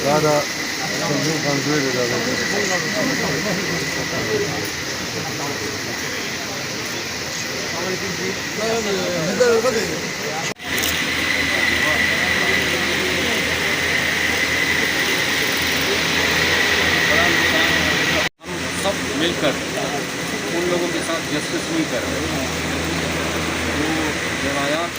ज़्यादा कंप्लीट हो जाता सब मिलकर उन लोगों के साथ जस्टिस नहीं कर रहे, वो रवायात